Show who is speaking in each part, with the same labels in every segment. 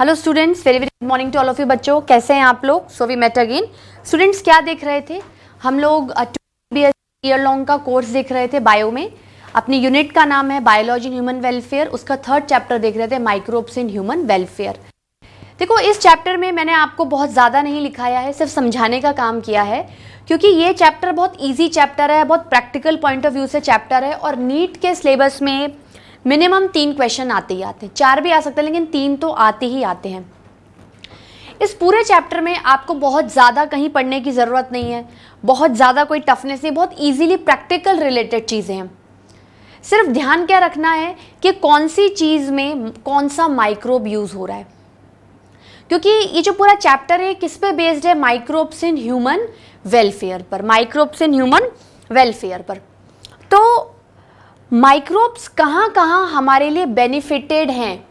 Speaker 1: Hello students, very very good morning to all of you. बच्चों कैसे हैं आप लोग? So we met again. Students क्या देख रहे थे हम लोग? ईयर लॉन्ग का कोर्स देख रहे थे बायो में। अपनी यूनिट का नाम है बायोलॉजी इन ह्यूमन वेलफेयर। उसका 3rd चैप्टर देख रहे थे, माइक्रोब्स इन ह्यूमन वेलफेयर। देखो इस चैप्टर में मैंने आपको बहुत ज़्यादा नहीं लिखाया है, सिर्फ समझाने का काम किया है, क्योंकि ये चैप्टर बहुत ईजी चैप्टर है, बहुत प्रैक्टिकल पॉइंट ऑफ व्यू से चैप्टर है। और नीट के सिलेबस में मिनिमम 3 क्वेश्चन आते ही आते हैं, 4 भी आ सकते हैं लेकिन 3 तो आते ही आते हैं। इस पूरे चैप्टर में आपको बहुत ज़्यादा कहीं पढ़ने की ज़रूरत नहीं है, बहुत ज़्यादा कोई टफनेस नहीं, बहुत इजीली प्रैक्टिकल रिलेटेड चीज़ें हैं। सिर्फ ध्यान क्या रखना है कि कौन सी चीज़ में कौन सा माइक्रोब यूज़ हो रहा है, क्योंकि ये जो पूरा चैप्टर है किस पे बेस्ड है? माइक्रोब्स इन ह्यूमन वेलफेयर पर, माइक्रोब्स इन ह्यूमन वेलफेयर पर। तो माइक्रोब्स कहाँ कहाँ हमारे लिए बेनिफिटेड हैं,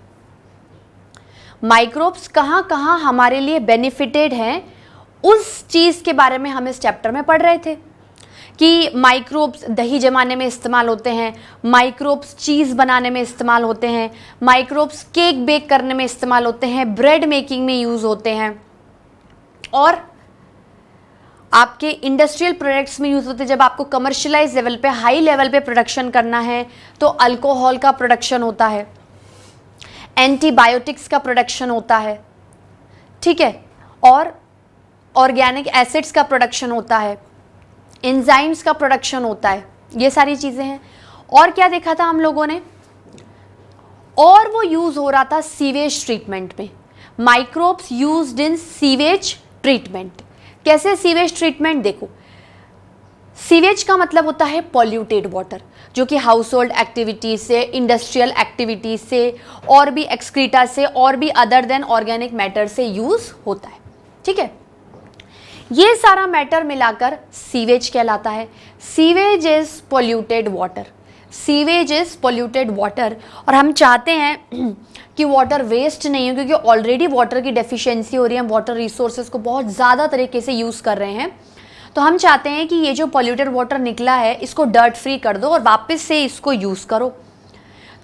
Speaker 1: माइक्रोब्स कहाँ कहाँ हमारे लिए बेनिफिटेड हैं, उस चीज़ के बारे में हम इस चैप्टर में पढ़ रहे थे कि माइक्रोब्स दही जमाने में इस्तेमाल होते हैं, माइक्रोब्स चीज़ बनाने में इस्तेमाल होते हैं, माइक्रोब्स केक बेक करने में इस्तेमाल होते हैं, ब्रेड मेकिंग में यूज़ होते हैं, और आपके इंडस्ट्रियल प्रोडक्ट्स में यूज़ होते हैं। जब आपको कमर्शियलाइज लेवल पे, हाई लेवल पे प्रोडक्शन करना है तो अल्कोहल का प्रोडक्शन होता है, एंटीबायोटिक्स का प्रोडक्शन होता है, ठीक है, और ऑर्गेनिक एसिड्स का प्रोडक्शन होता है, एंजाइम्स का प्रोडक्शन होता है, ये सारी चीज़ें हैं। और क्या देखा था हम लोगों ने? और वो यूज़ हो रहा था सीवेज ट्रीटमेंट में, microbes used in sewage treatment. कैसे सीवेज ट्रीटमेंट? देखो, सीवेज का मतलब होता है पॉल्यूटेड वाटर, जो कि हाउस होल्ड एक्टिविटी से, इंडस्ट्रियल एक्टिविटी से, और भी एक्सक्रीटा से, और भी अदर देन ऑर्गेनिक मैटर से यूज होता है, ठीक है। ये सारा मैटर मिलाकर सीवेज कहलाता है। Sewage is polluted water, sewage is polluted water. और हम चाहते हैं कि वाटर वेस्ट नहीं हो, क्योंकि ऑलरेडी वाटर की डेफिशिएंसी हो रही है, हम वाटर रिसोर्सेज को बहुत ज़्यादा तरीके से यूज़ कर रहे हैं। तो हम चाहते हैं कि ये जो पॉल्यूटेड वाटर निकला है इसको डर्ट फ्री कर दो और वापस से इसको यूज़ करो।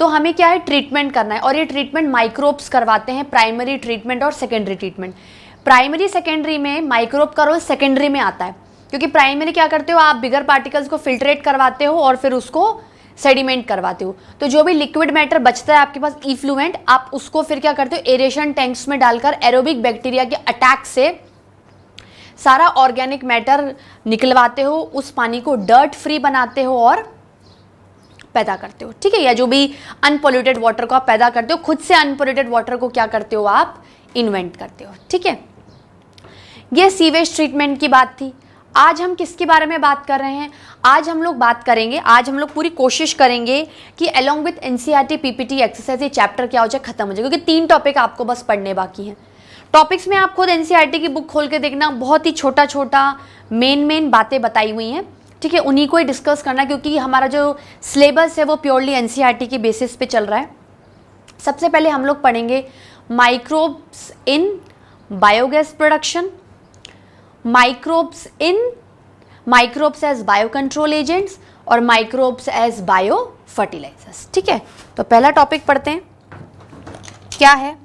Speaker 1: तो हमें क्या है? ट्रीटमेंट करना है, और ये ट्रीटमेंट माइक्रोब्स करवाते हैं, प्राइमरी ट्रीटमेंट और सेकेंडरी ट्रीटमेंट। प्राइमरी सेकेंडरी में माइक्रोब का रोल सेकेंडरी में आता है, क्योंकि प्राइमरी क्या करते हो आप? बिगर पार्टिकल्स को फिल्ट्रेट करवाते हो और फिर उसको सेडिमेंट करवाते हो। तो जो भी लिक्विड मैटर बचता है आपके पास इफ्लुएंट, आप उसको फिर क्या करते हो? एरेशन टैंक्स में डालकर एरोबिक बैक्टीरिया के अटैक से सारा ऑर्गेनिक मैटर निकलवाते हो, उस पानी को डर्ट फ्री बनाते हो और पैदा करते हो, ठीक है। या जो भी अनपोल्यूटेड वाटर को आप पैदा करते हो, खुद से अनपोल्यूटेड वाटर को क्या करते हो? आप इन्वेंट करते हो, ठीक है। ये सीवेज ट्रीटमेंट की बात थी। आज हम किसके बारे में बात कर रहे हैं? आज हम लोग बात करेंगे, आज हम लोग पूरी कोशिश करेंगे कि along with NCERT PPT exercise ये चैप्टर क्या हो जाए, खत्म हो जाए, क्योंकि 3 टॉपिक आपको बस पढ़ने बाकी हैं। टॉपिक्स में आप खुद एनसीईआरटी की बुक खोल के देखना, बहुत ही छोटा छोटा मेन बातें बताई हुई हैं, ठीक है। उन्हीं को ही डिस्कस करना, क्योंकि हमारा जो सिलेबस है वो प्योरली एनसीईआरटी के बेसिस पे चल रहा है। सबसे पहले हम लोग पढ़ेंगे microbes in biogas production, microbes as bio control agents, और माइक्रोब्स एज बायो फर्टिलाइजर्स, ठीक है। तो पहला टॉपिक पढ़ते हैं, क्या है?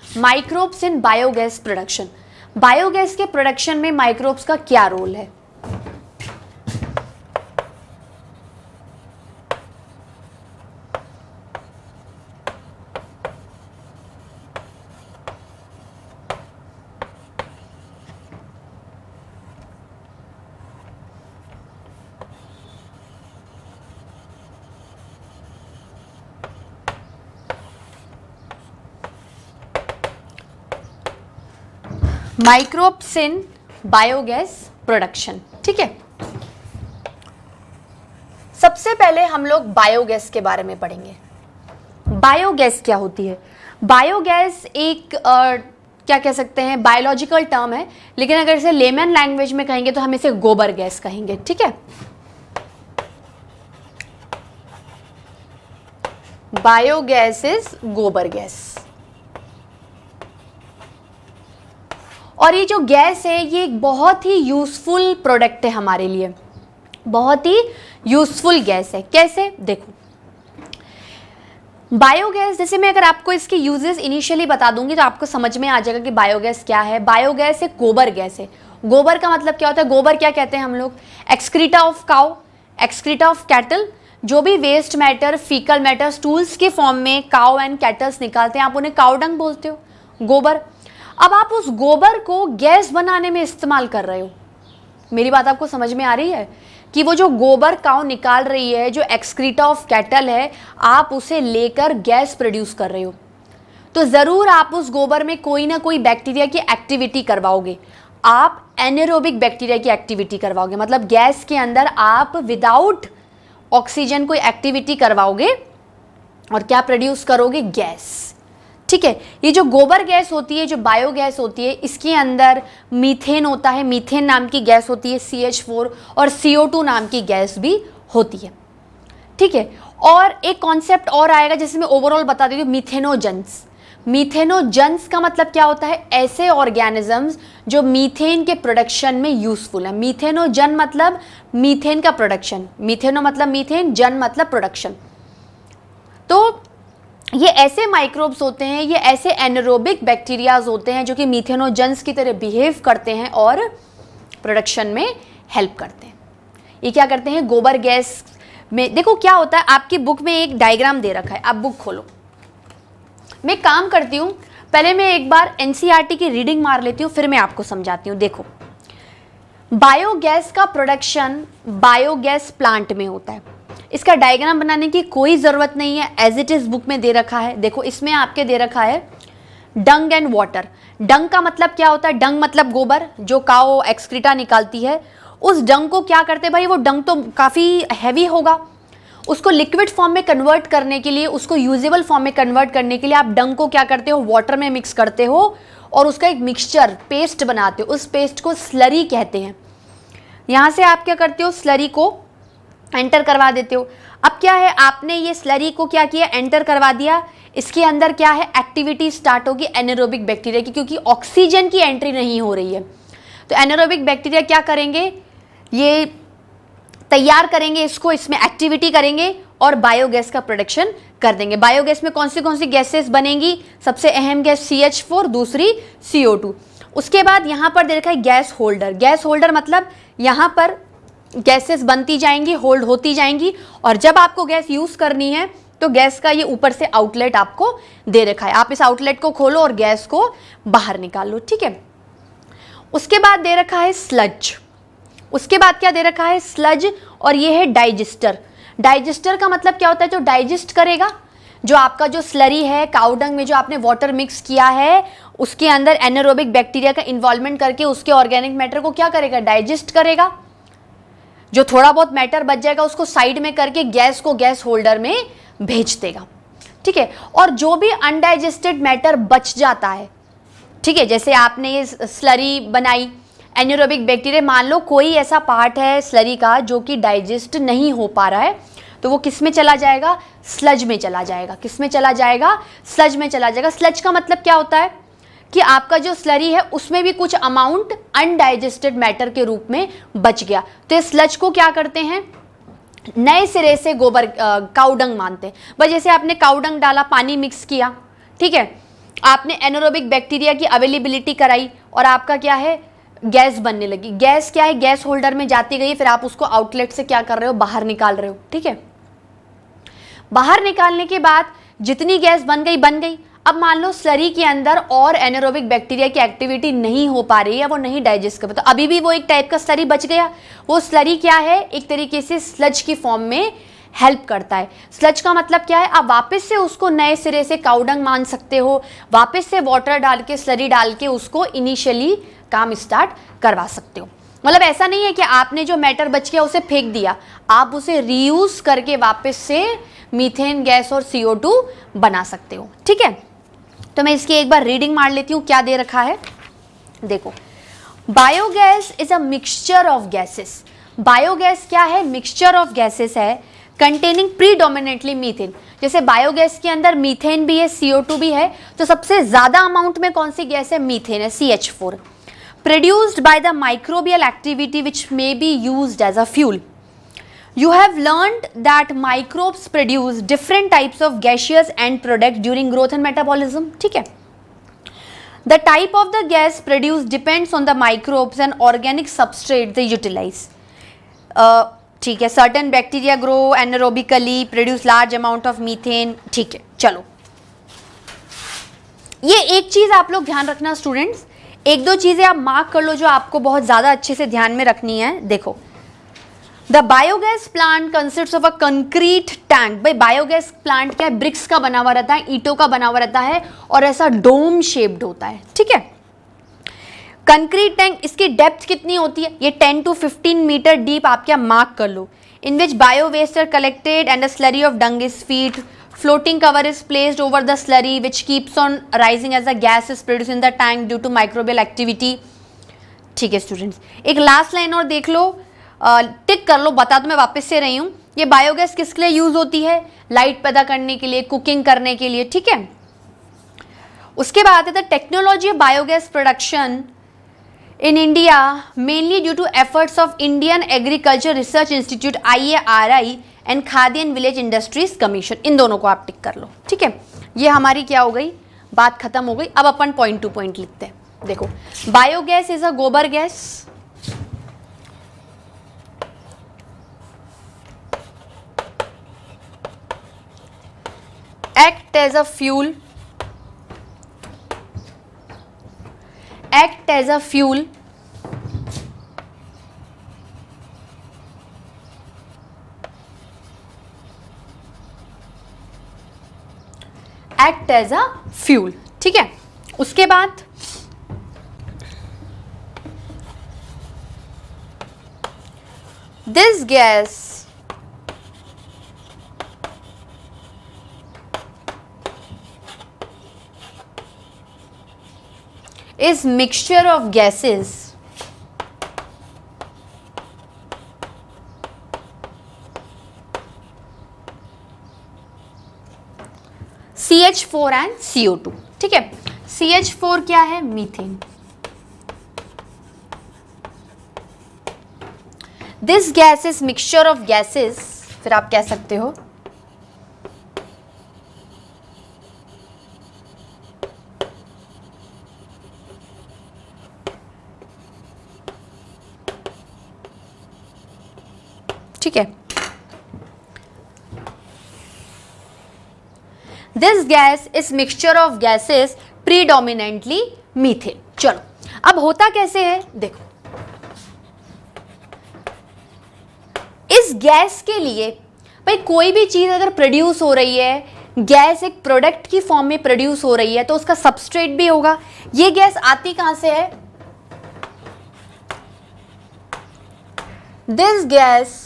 Speaker 1: Microbes in biogas production. Biogas के प्रोडक्शन में माइक्रोब्स का क्या रोल है? माइक्रोब्स इन बायोगैस प्रोडक्शन, ठीक है। सबसे पहले हम लोग बायोगैस के बारे में पढ़ेंगे। बायोगैस क्या होती है? बायोगैस एक क्या कह सकते हैं, बायोलॉजिकल टर्म है, लेकिन अगर इसे लेमन लैंग्वेज में कहेंगे तो हम इसे गोबर गैस कहेंगे, ठीक है। बायोगैस इज गोबर गैस। और ये जो गैस है ये एक बहुत ही यूजफुल प्रोडक्ट है हमारे लिए, बहुत ही यूजफुल गैस है। कैसे? देखो, बायोगैस, जैसे मैं अगर आपको इसके यूजेस इनिशियली बता दूंगी तो आपको समझ में आ जाएगा कि बायोगैस क्या है। बायोगैस एक गोबर गैस है। गोबर का मतलब क्या होता है? गोबर क्या कहते हैं हम लोग? Excreta of cow, excreta of cattle, जो भी waste matter, faecal matter, stools के फॉर्म में काउ एंड कैटल्स निकालते हैं, आप उन्हें काउ डंग बोलते हो, गोबर। अब आप उस गोबर को गैस बनाने में इस्तेमाल कर रहे हो। मेरी बात आपको समझ में आ रही है कि वो जो गोबर काउ निकाल रही है, जो एक्सक्रीटा ऑफ कैटल है, आप उसे लेकर गैस प्रोड्यूस कर रहे हो। तो जरूर आप उस गोबर में कोई ना कोई बैक्टीरिया की एक्टिविटी करवाओगे। आप एनारोबिक बैक्टीरिया की एक्टिविटी करवाओगे, मतलब गैस के अंदर आप विदाउट ऑक्सीजन कोई एक्टिविटी करवाओगे और क्या प्रोड्यूस करोगे? गैस। ठीक है, ये जो गोबर गैस होती है, जो बायोगैस होती है, इसके अंदर मीथेन होता है, मीथेन नाम की गैस होती है, CH4, और CO2 नाम की गैस भी होती है। ठीक है, और एक कॉन्सेप्ट और आएगा जिसे मैं ओवरऑल बता देती हूँ, मीथेनोजेंस। मीथेनोजेंस का मतलब क्या होता है? ऐसे ऑर्गेनिजम्स जो मीथेन के प्रोडक्शन में यूजफुल है। मीथेनोजन मतलब मीथेन का प्रोडक्शन, मीथेनो मतलब मीथेन, जन मतलब प्रोडक्शन। तो ये ऐसे माइक्रोब्स होते हैं, ये ऐसे एनारोबिक बैक्टीरियाज होते हैं जो कि मीथेनोजेंस की तरह बिहेव करते हैं और प्रोडक्शन में हेल्प करते हैं। ये क्या करते हैं? गोबर गैस में देखो क्या होता है, आपकी बुक में एक डायग्राम दे रखा है, आप बुक खोलो। मैं काम करती हूँ, पहले मैं एक बार NCERT की रीडिंग मार लेती हूँ, फिर मैं आपको समझाती हूँ। देखो, बायोगैस का प्रोडक्शन बायोगैस प्लांट में होता है। इसका डायग्राम बनाने की कोई ज़रूरत नहीं है, एज इट इज़ बुक में दे रखा है। देखो, इसमें आपके दे रखा है डंग एंड वाटर। डंग का मतलब क्या होता है? डंग मतलब गोबर, जो काओ एक्सक्रीटा निकालती है। उस डंग को क्या करते हैं भाई? वो डंग तो काफ़ी हैवी होगा, उसको लिक्विड फॉर्म में कन्वर्ट करने के लिए, उसको यूजेबल फॉर्म में कन्वर्ट करने के लिए आप डंग को क्या करते हो? वाटर में मिक्स करते हो और उसका एक मिक्सचर, पेस्ट बनाते हो। उस पेस्ट को स्लरी कहते हैं। यहाँ से आप क्या करते हो? स्लरी को एंटर करवा देते हो। अब क्या है, आपने ये स्लरी को क्या किया? एंटर करवा दिया। इसके अंदर क्या है? एक्टिविटी स्टार्ट होगी एनारोबिक बैक्टीरिया की, क्योंकि ऑक्सीजन की एंट्री नहीं हो रही है। तो एनारोबिक बैक्टीरिया क्या करेंगे? ये तैयार करेंगे इसको, इसमें एक्टिविटी करेंगे और बायोगैस का प्रोडक्शन कर देंगे। बायोगैस में कौन सी गैसेस बनेंगी? सबसे अहम गैस CH4, दूसरी CO2। उसके बाद यहाँ पर दे रखा है गैस होल्डर। गैस होल्डर मतलब यहाँ पर गैसेस बनती जाएंगी, होल्ड होती जाएंगी, और जब आपको गैस यूज करनी है तो गैस का ये ऊपर से आउटलेट आपको दे रखा है। आप इस आउटलेट को खोलो और गैस को बाहर निकाल लो। ठीक है, उसके बाद दे रखा है स्लज। उसके बाद क्या दे रखा है? स्लज, और ये है डाइजेस्टर। डाइजेस्टर का मतलब क्या होता है? जो डाइजेस्ट करेगा, जो आपका जो स्लरी है, काउडंग में जो आपने वाटर मिक्स किया है, उसके अंदर एनारोबिक बैक्टीरिया का इन्वॉल्वमेंट करके उसके ऑर्गेनिक मैटर को क्या करेगा? डाइजेस्ट करेगा। जो थोड़ा बहुत मैटर बच जाएगा उसको साइड में करके गैस को गैस होल्डर में भेज देगा। ठीक है, और जो भी अनडाइजेस्टेड मैटर बच जाता है, ठीक है, जैसे आपने ये स्लरी बनाई, एनारोबिक बैक्टीरिया, मान लो कोई ऐसा पार्ट है स्लरी का जो कि डाइजेस्ट नहीं हो पा रहा है, तो वो किस में चला जाएगा? स्लज में चला जाएगा। किस में चला जाएगा? स्लज में चला जाएगा। स्लज का मतलब क्या होता है कि आपका जो स्लरी है उसमें भी कुछ अमाउंट अनडाइजेस्टेड मैटर के रूप में बच गया। तो इस स्लज को क्या करते हैं? नए सिरे से गोबर काउडंग मानते हैं। बस जैसे आपने काउडंग डाला, पानी मिक्स किया, ठीक है, आपने एनारोबिक बैक्टीरिया की अवेलेबिलिटी कराई और आपका क्या है? गैस बनने लगी। गैस क्या है? गैस होल्डर में जाती गई, फिर आप उसको आउटलेट से क्या कर रहे हो? बाहर निकाल रहे हो। ठीक है, बाहर निकालने के बाद जितनी गैस बन गई बन गई। अब मान लो स्लरी के अंदर और एनारोबिक बैक्टीरिया की एक्टिविटी नहीं हो पा रही है, वो नहीं डाइजेस्ट कर, तो अभी भी वो एक टाइप का स्लरी बच गया। वो स्लरी क्या है? एक तरीके से स्लज की फॉर्म में हेल्प करता है। स्लज का मतलब क्या है? आप वापस से उसको नए सिरे से काउडंग मान सकते हो, वापस से वाटर डाल के, स्लरी डाल के उसको इनिशियली काम स्टार्ट करवा सकते हो। मतलब ऐसा नहीं है कि आपने जो मैटर बच गया उसे फेंक दिया, आप उसे रीयूज करके वापस से मीथेन गैस और CO2 बना सकते हो। ठीक है, तो मैं इसकी एक बार रीडिंग मार लेती हूँ, क्या दे रखा है। देखो, biogas is a mixture of gases. Biogas क्या है? मिक्सचर ऑफ गैसेस है, कंटेनिंग प्रीडोमिनेटली मीथेन। जैसे बायोगैस के अंदर मीथेन भी है, CO2 भी है, तो सबसे ज्यादा अमाउंट में कौन सी गैस है? मीथेन है, CH4। Produced by the microbial activity which may be used as a fuel. You have learned that microbes produce different types of gaseous end products during growth and metabolism. ठीक है. The type of the gas produced depends on the microbes and organic substrate they utilize. ठीक है. Certain bacteria grow anaerobically, produce large amount of methane. ठीक है. चलो. ये एक चीज आप लोग ध्यान रखना स्टूडेंट्स, एक दो चीजें आप मार्क कर लो जो आपको बहुत ज्यादा अच्छे से ध्यान में रखनी है. देखो, the biogas plant consist of a concrete tank. भाई बायोगैस प्लांट क्या है, ब्रिक्स का बना हुआ रहता है, ईंटों का बना हुआ रहता है और ऐसा डोम शेप्ड होता है. ठीक है. कंक्रीट टैंक, इसकी डेप्थ कितनी होती है, ये 10 to 15 मीटर डीप आप क्या मार्क कर लो. In which bio waste are collected and a slurry of dung is feed. Floating cover is placed over the slurry which keeps on rising as the gas is produced in the tank due to microbial activity. ठीक है students, एक last line और देख लो, टिक कर लो, बता दो मैं वापस से रही हूँ. ये बायोगैस किसके लिए यूज होती है, लाइट पैदा करने के लिए, कुकिंग करने के लिए. ठीक है. उसके बाद है the technology of biogas production in India mainly due to efforts of Indian agriculture research institute IARI and Khadi and village industries commission. इन दोनों को आप टिक कर लो. ठीक है. ये हमारी क्या हो गई, बात खत्म हो गई. अब अपन पॉइंट टू पॉइंट लिखते हैं. देखो, biogas is a gobar gas. Act as a fuel. Act as a fuel. Act as a fuel. ठीक है. उसके बाद this gas is mixture of gases CH4 and CO2. ठीक है. CH4 क्या है, methane. This gas is mixture of gases, फिर आप कह सकते हो ठीक है. This gas is mixture of gases predominantly methane. चलो, अब होता कैसे है, देखो, इस गैस के लिए भाई कोई भी चीज अगर प्रोड्यूस हो रही है, गैस एक प्रोडक्ट की फॉर्म में प्रोड्यूस हो रही है, तो उसका सबस्ट्रेट भी होगा. ये गैस आती कहां से है, this gas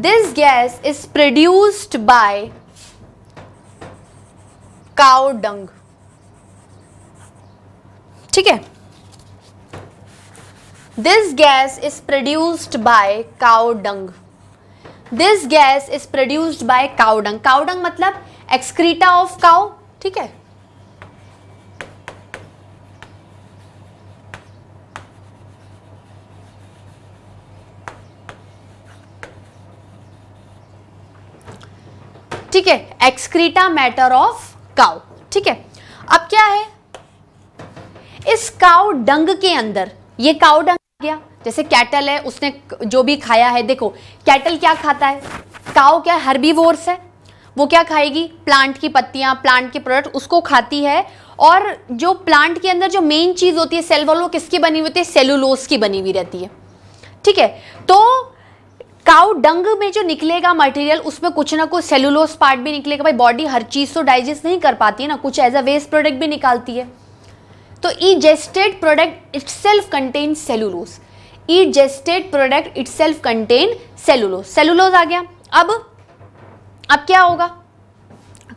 Speaker 1: this gas is produced by cow dung. ठीक है. This gas is produced by cow dung. This gas is produced by cow dung. Cow dung मतलब excreta of cow. ठीक है. ठीक है. Excreta matter of cow. ठीक है. अब क्या है, इस काउ डंग के अंदर, ये काउ डंग आ गया, जैसे कैटल है, उसने जो भी खाया है, देखो कैटल क्या खाता है, काउ क्या हर्बीवोर्स है, वो क्या खाएगी, प्लांट की पत्तियां, प्लांट के प्रोडक्ट उसको खाती है. और जो प्लांट के अंदर जो मेन चीज होती है सेल वॉल, वो किसकी बनी हुई होती है, सेलुलोज की बनी हुई रहती है. ठीक है. तो काउ डंग में जो निकलेगा मटेरियल, उसमें कुछ ना कुछ सेलुलोज पार्ट भी निकलेगा. भाई बॉडी हर चीज तो डाइजेस्ट नहीं कर पाती है ना, कुछ एज अ वेस्ट प्रोडक्ट भी निकालती है. तो egested product itself contain cellulose. Egested product itself contain cellulose. Cellulose आ गया. अब क्या होगा,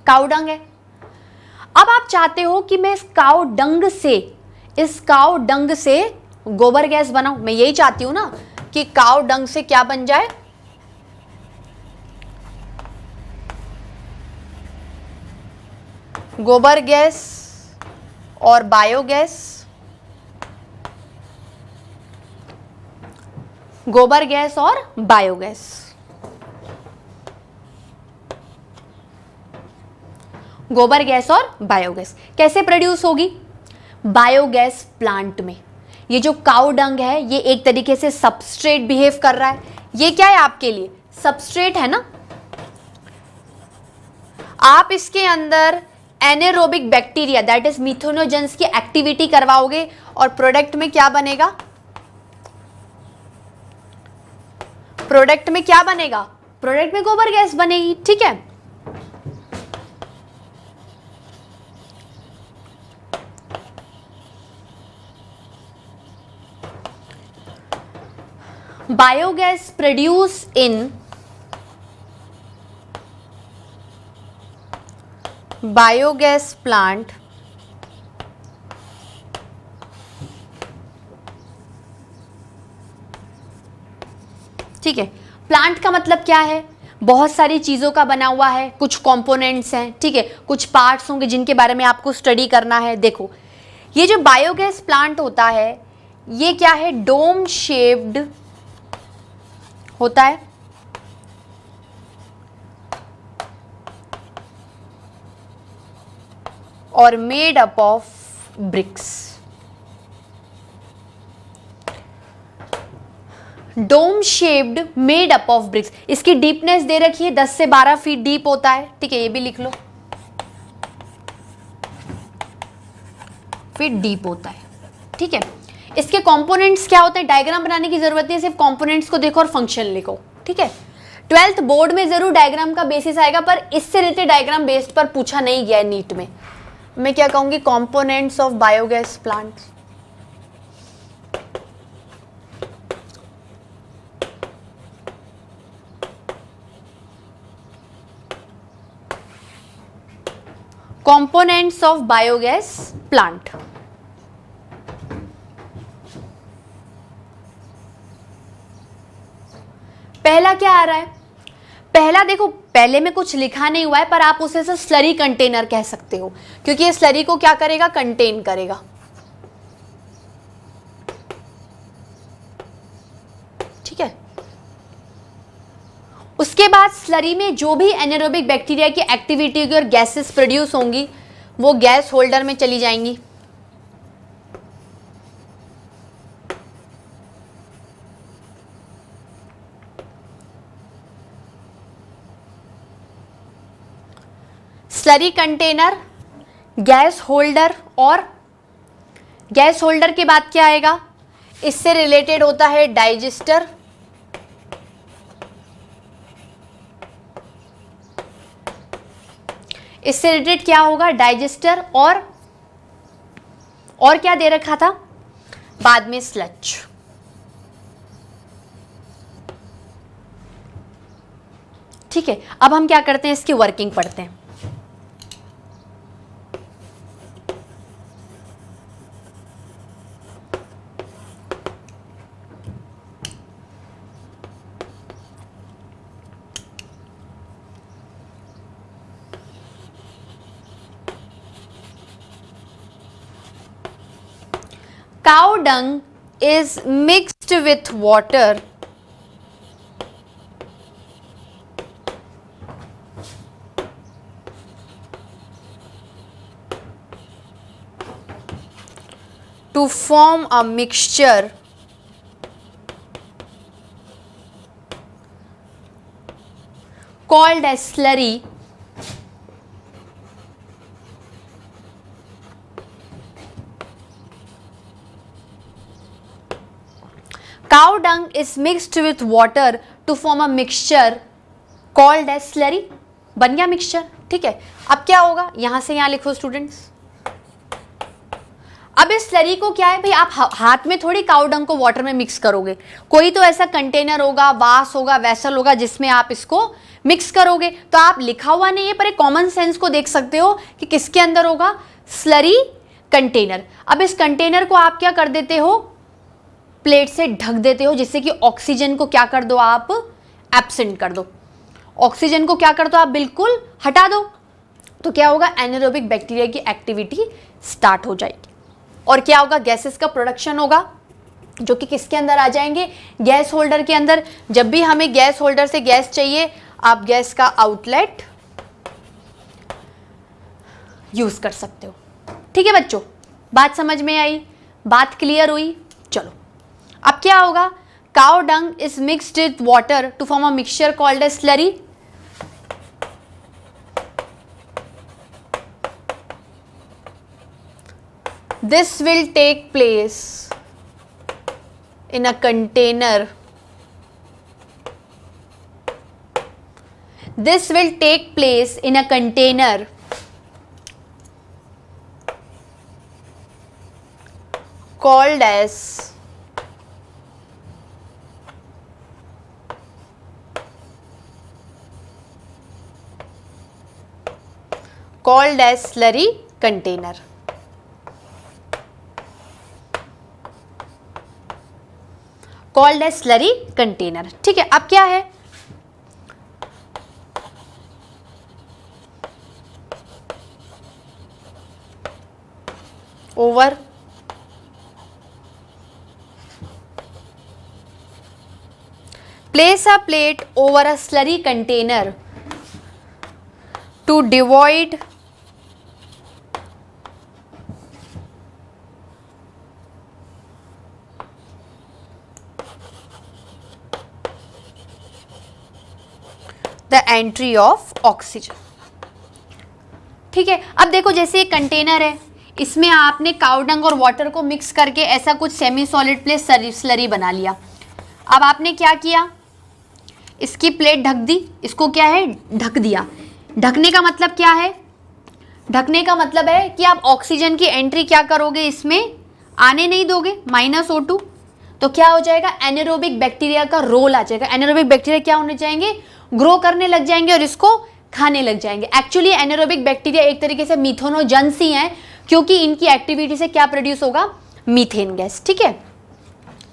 Speaker 1: काउ डंग है. अब आप चाहते हो कि मैं इस काउ डंग से गोबर गैस बनाऊं. मैं यही चाहती हूं ना कि काउ डंग से क्या बन जाए, गोबर गैस और बायोगैस. गोबर गैस और बायोगैस। गोबर गैस और बायोगैस कैसे प्रोड्यूस होगी? बायोगैस प्लांट में। ये जो काऊ डंग है ये एक तरीके से सबस्ट्रेट बिहेव कर रहा है। ये क्या है आपके लिए? सबस्ट्रेट है ना। आप इसके अंदर anaerobic bacteria that is methanogens की एक्टिविटी करवाओगे और प्रोडक्ट में क्या बनेगा? प्रोडक्ट में क्या बनेगा? प्रोडक्ट में गोबर गैस बनेगी। ठीक है, biogas produce in biogas plant ठीक है। प्लांट का मतलब क्या है? बहुत सारी चीजों का बना हुआ है, कुछ कंपोनेंट्स हैं, ठीक है, कुछ पार्ट्स होंगे जिनके बारे में आपको स्टडी करना है। देखो ये जो बायोगैस प्लांट होता है ये क्या है? डोम शेप्ड होता है और made up of bricks. Dome shaped made up of bricks. इसकी डीपनेस दे रखी है 10 से 12 फीट डीप होता है। ठीक है, ये भी लिख लो, फीट डीप होता है। ठीक है, इसके कंपोनेंट्स क्या होते हैं? डायग्राम बनाने की जरूरत नहीं है, सिर्फ कंपोनेंट्स को देखो और फंक्शन लिखो। ठीक है, 12th बोर्ड में जरूर डायग्राम का बेसिस आएगा पर इससे रिलेटेड डायग्राम बेस्ड पर पूछा नहीं गया है नीट में। मैं क्या कहूंगी? Components of biogas plants. Components of biogas plant. पहला क्या आ रहा है? पहला देखो, पहले में कुछ लिखा नहीं हुआ है पर आप उसे स्लरी कंटेनर कह सकते हो क्योंकि ये स्लरी को क्या करेगा? कंटेन करेगा। ठीक है, उसके बाद स्लरी में जो भी एनारोबिक बैक्टीरिया की एक्टिविटी होगी और गैसेस प्रोड्यूस होंगी वो गैस होल्डर में चली जाएंगी। स्लरी कंटेनर, गैस होल्डर और गैस होल्डर के बाद क्या आएगा? इससे रिलेटेड होता है डाइजेस्टर। इससे रिलेटेड क्या होगा? डाइजेस्टर और क्या दे रखा था बाद में? स्लच। ठीक है, अब हम क्या करते हैं? इसकी वर्किंग पढ़ते हैं। Cow dung is mixed with water to form a mixture called as slurry cow dung is mixed with water to form a mixture called as slurry। बन गया मिक्सचर। ठीक है, अब क्या होगा? यहां से यहां लिखो स्टूडेंट्स। अब इस स्लरी को क्या है भाई, आप हाथ में थोड़ी काउ डंग को वाटर में मिक्स करोगे, कोई तो ऐसा कंटेनर होगा, वास होगा, वेसल होगा जिसमें आप इसको मिक्स करोगे। तो आप लिखा हुआ नहीं है पर एक कॉमन सेंस को देख सकते हो कि किसके अंदर होगा? Slurry container. अब इस कंटेनर को आप क्या कर देते हो? प्लेट से ढक देते हो जिससे कि ऑक्सीजन को क्या कर दो? आप एब्सेंट कर दो। ऑक्सीजन को क्या कर दो? आप बिल्कुल हटा दो। तो क्या होगा? एनारोबिक बैक्टीरिया की एक्टिविटी स्टार्ट हो जाएगी और क्या होगा? गैसेस का प्रोडक्शन होगा। जो कि किसके अंदर आ जाएंगे, गैस होल्डर के अंदर। जब भी हमें गैस होल्डर से गैस चाहिए, आप गैस का आउटलेट यूज कर सकते हो। ठीक है बच्चों, बात समझ में आई, बात क्लियर हुई। चलो अब क्या होगा, cow dung is mixed with water to form a mixture called a slurry. This will take place in a container. This will take place in a container called as slurry container. Called a slurry container. ठीक है, अब क्या है, over place a plate over a slurry container to devoid the entry of oxygen. ठीक है, अब देखो जैसे एक कंटेनर है, इसमें आपने काउडंग और वाटर को मिक्स करके ऐसा कुछ सेमी सॉलिड प्लेस स्लरी बना लिया। अब आपने क्या किया, इसकी प्लेट ढक दी, इसको क्या है ढक दिया। ढकने का मतलब क्या है, ढकने का मतलब है कि आप ऑक्सीजन की एंट्री क्या करोगे, इसमें आने नहीं दोगे, -O2। तो क्या हो जाएगा, एनारोबिक बैक्टीरिया का रोल आ जाएगा। एनारोबिक बैक्टीरिया क्या होने जाएंगे, ग्रो करने लग जाएंगे और इसको खाने लग जाएंगे। एक्चुअली एनारोबिक बैक्टीरिया एक तरीके से मिथेनोजेंस ही हैं, क्योंकि इनकी एक्टिविटी से क्या प्रोड्यूस होगा, मीथेन गैस। ठीक है,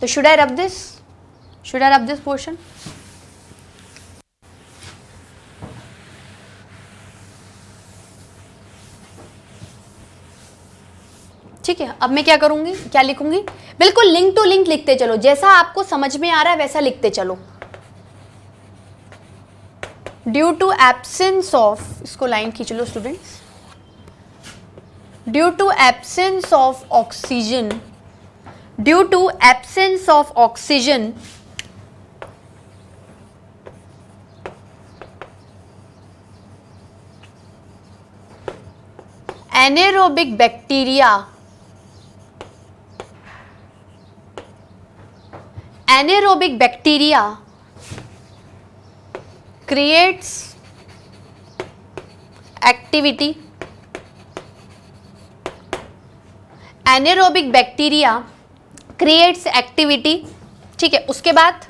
Speaker 1: तो should I rub this portion. ठीक है, अब मैं क्या करूंगी, क्या लिखूंगी, बिल्कुल लिंक टू लिंक लिखते चलो, जैसा आपको समझ में आ रहा है वैसा लिखते चलो। ड्यू टू एब्सेंस ऑफ, इसको लाइन खींच लो students, due to absence of oxygen, due to absence of oxygen anaerobic bacteria creates activity, anaerobic bacteria creates activity। ठीक है, उसके बाद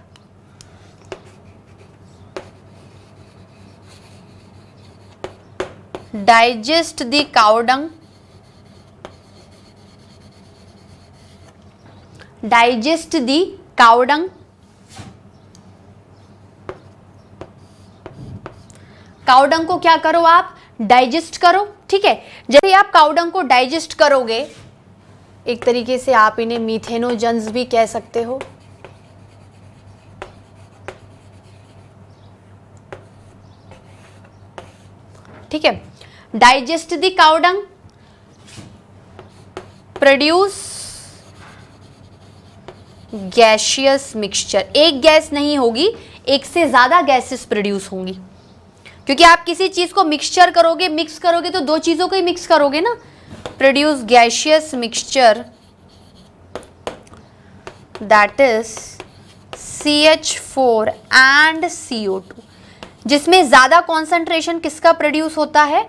Speaker 1: digest the cow dung, digest the cow dung, cow dung को क्या करो आप, डाइजेस्ट करो। ठीक है, जब आप काउडंग को डाइजेस्ट करोगे, एक तरीके से आप इन्हें मीथेनोजेंस भी कह सकते हो। ठीक है, digest the cow dung, produce gaseous mixture. एक गैस नहीं होगी, एक से ज्यादा गैसेस प्रोड्यूस होंगी, क्योंकि आप किसी चीज को मिक्सचर करोगे, मिक्स करोगे तो दो चीजों को ही मिक्स करोगे ना। Produce gaseous mixture that is CH4 and CO2, जिसमें ज्यादा कॉन्सेंट्रेशन किसका प्रोड्यूस होता है,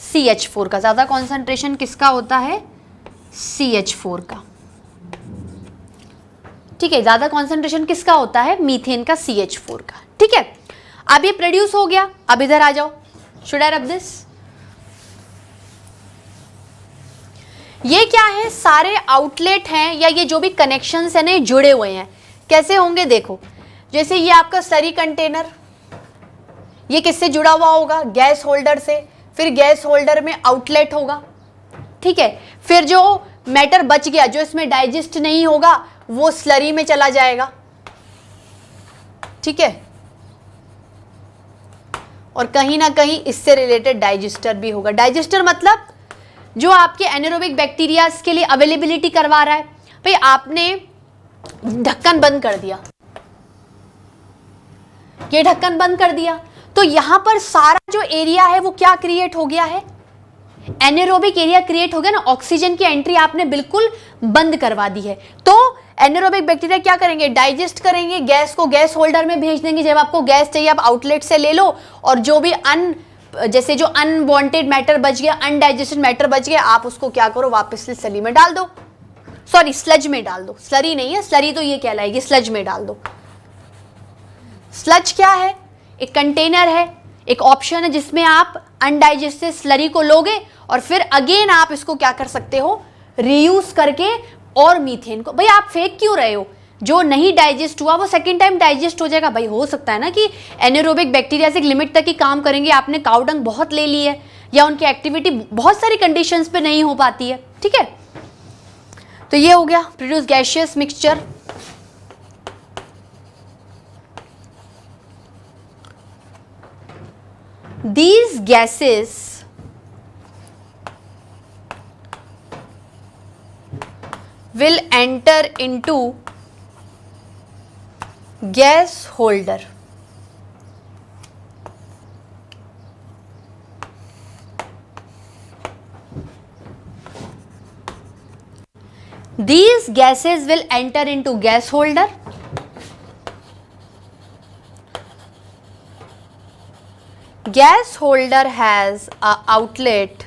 Speaker 1: CH4 का। ज्यादा कॉन्सेंट्रेशन किसका होता है, CH4 का। ठीक है, ज्यादा कॉन्सेंट्रेशन किसका होता है, मीथेन का, CH4 का। ठीक है, अब ये प्रोड्यूस हो गया, अब इधर आ जाओ, शुड आई रब दिस। ये क्या है, सारे आउटलेट हैं या ये जो भी कनेक्शंस हैं ना, जुड़े हुए हैं। कैसे होंगे देखो, जैसे ये आपका स्लरी कंटेनर, ये किससे जुड़ा हुआ होगा, गैस होल्डर से, फिर गैस होल्डर में आउटलेट होगा। ठीक है, फिर जो मैटर बच गया जो इसमें डाइजेस्ट नहीं होगा वो स्लरी में चला जाएगा, ठीक है। और कहीं ना कहीं इससे रिलेटेड डाइजेस्टर भी होगा। डाइजेस्टर मतलब जो आपके एनारोबिक बैक्टीरियाज के लिए अवेलेबिलिटी करवा रहा है। भाई आपने ढक्कन बंद कर दिया, ये ढक्कन बंद कर दिया तो यहां पर सारा जो एरिया है वो क्या क्रिएट हो गया है, एनारोबिक एरिया क्रिएट हो गया ना। ऑक्सीजन की एंट्री आपने बिल्कुल बंद करवा दी है। तो एनारोबिक बैक्टीरिया क्या करेंगे, डाइजेस्ट करेंगे, गैस को गैस होल्डर में भेज देंगे। जब आपको गैस चाहिए आप आउटलेट से ले लो, और जो भी जैसे जो अनवांटेड मैटर बच गया, अनडाइजेस्टेड मैटर बच गया, आप उसको क्या करो, वापस से स्लरी में डाल दो, सॉरी स्लज में डाल दो। स्लरी नहीं है, स्लरी तो ये कहलाएगी, स्लज में डाल दो। स्लज क्या है, एक कंटेनर है, एक ऑप्शन है जिसमें आप अनडाइजेस्टेड स्लरी को लोगे और फिर अगेन आप इसको क्या कर सकते हो, रीयूज करके और मीथेन को। भाई आप फेंक क्यों रहे हो, जो नहीं डाइजेस्ट हुआ वो सेकेंड टाइम डाइजेस्ट हो जाएगा। भाई हो सकता है ना कि एनारोबिक बैक्टीरिया से एक लिमिट तक ही काम करेंगे, आपने काउ डंग बहुत ले ली है या उनकी एक्टिविटी बहुत सारी कंडीशंस पे नहीं हो पाती है, ठीक है। तो ये हो गया produce gaseous mixture. These gases will enter into gas holder. These gases will enter into gas holder. Gas holder has a outlet.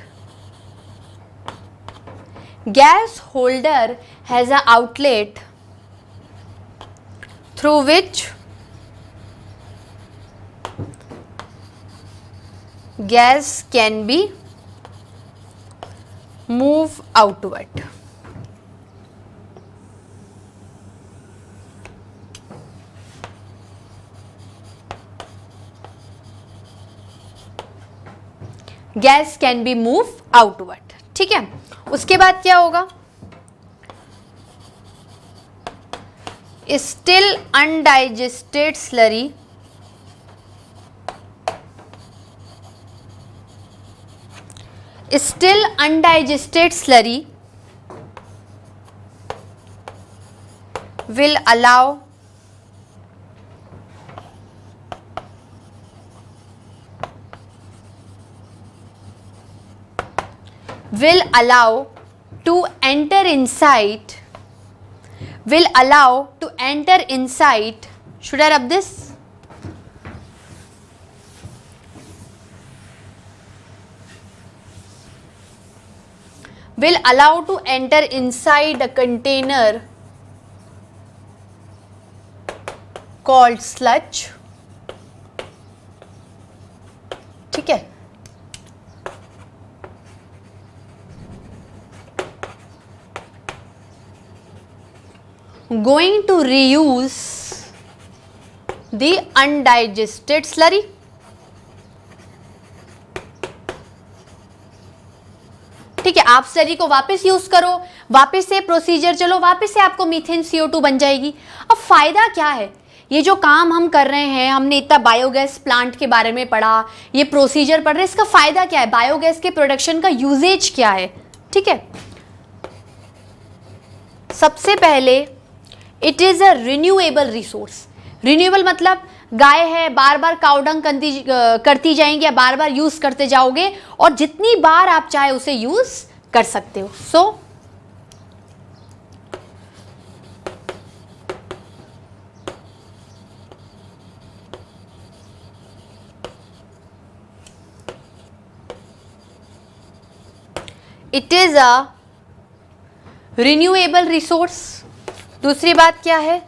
Speaker 1: Gas holder has a outlet through which gas can be moved outward. Gas can be move outward, ठीक है। उसके बाद क्या होगा, still undigested slurry will allow to enter inside, should I rub this? Will allow to enter inside a container called sludge, ठीक है। Going to reuse the undigested slurry, ठीक है। आप स्लरी को वापस यूज करो, वापस से प्रोसीजर चलो, वापस से आपको मीथेन CO2 बन जाएगी। अब फायदा क्या है, ये जो काम हम कर रहे हैं, हमने इतना बायोगैस प्लांट के बारे में पढ़ा, ये प्रोसीजर पढ़ रहे हैं, इसका फायदा क्या है, बायोगैस के प्रोडक्शन का यूजेज क्या है, ठीक है। सबसे पहले it is a renewable resource. Renewable मतलब गाय है, बार बार काउडंग करती जाएंगे या बार बार यूज करते जाओगे और जितनी बार आप चाहे उसे यूज कर सकते हो। So it is a renewable resource. दूसरी बात क्या है,